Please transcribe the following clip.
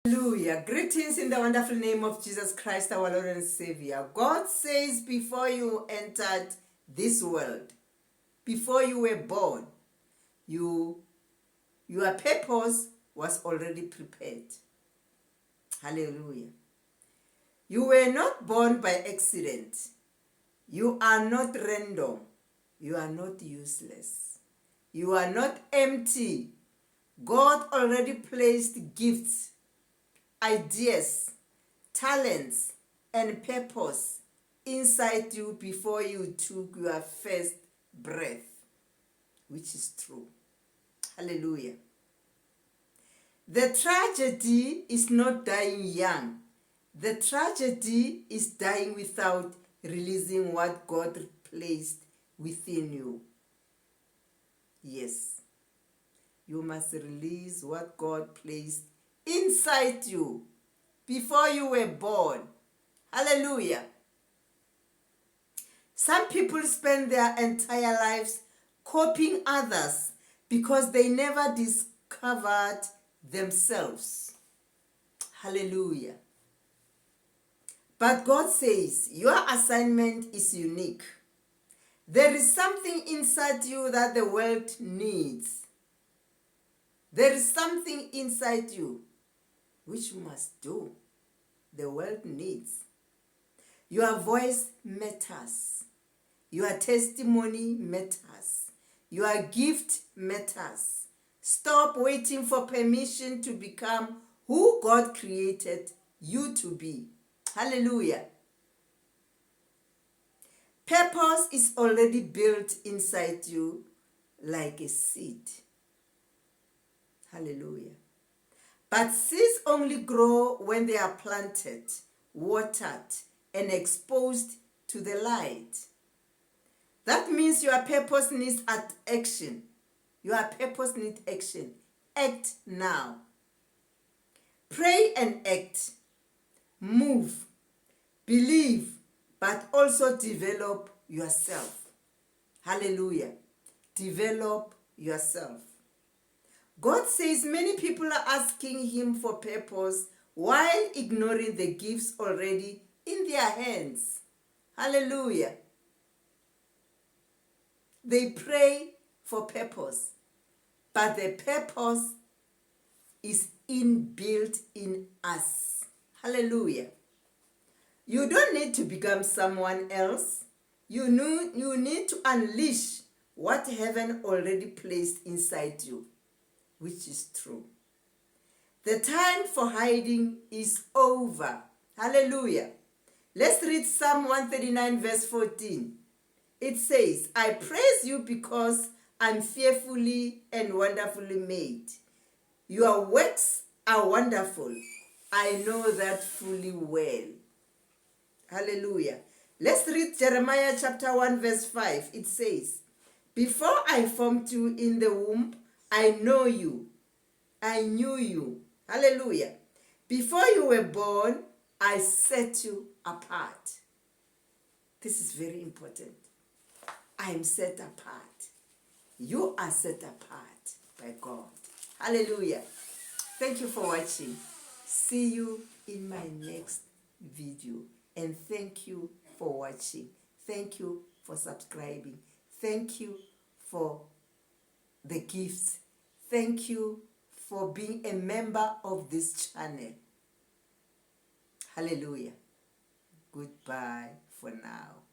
Hallelujah. Greetings in the wonderful name of Jesus Christ, our Lord and Savior. God says before you entered this world, before you were born, your purpose was already prepared. Hallelujah. You were not born by accident. You are not random. You are not useless. You are not empty. God already placed gifts, ideas, talents, and purpose inside you before you took your first breath, which is true. Hallelujah. The tragedy is not dying young. The tragedy is dying without releasing what God placed within you. Yes. You must release what God placed inside you before you were born. Hallelujah. Some people spend their entire lives copying others because they never discovered themselves. Hallelujah. But God says your assignment is unique. There is something inside you that the world needs. There is something inside you which you must do. The world needs. Your voice matters. Your testimony matters. Your gift matters. Stop waiting for permission to become who God created you to be. Hallelujah. Purpose is already built inside you like a seed. Hallelujah. But seeds only grow when they are planted, watered, and exposed to the light. That means your purpose needs action. Your purpose needs action. Act now. Pray and act. Move. Believe, but also develop yourself. Hallelujah. Develop yourself. God says many people are asking him for purpose while ignoring the gifts already in their hands. Hallelujah. They pray for purpose, but the purpose is inbuilt in us. Hallelujah. You don't need to become someone else. You need to unleash what heaven already placed inside you, which is true. The time for hiding is over. Hallelujah. Let's read Psalm 139 verse 14. It says, I praise you because I'm fearfully and wonderfully made. Your works are wonderful. I know that fully well. Hallelujah. Let's read Jeremiah chapter 1 verse 5. It says, before I formed you in the womb, I know you. I knew you. Hallelujah. Before you were born, I set you apart. This is very important. I am set apart. You are set apart by God. Hallelujah. Thank you for watching. See you in my next video. And thank you for watching. Thank you for subscribing. Thank you for the gifts. Thank you for being a member of this channel. Hallelujah. Goodbye for now.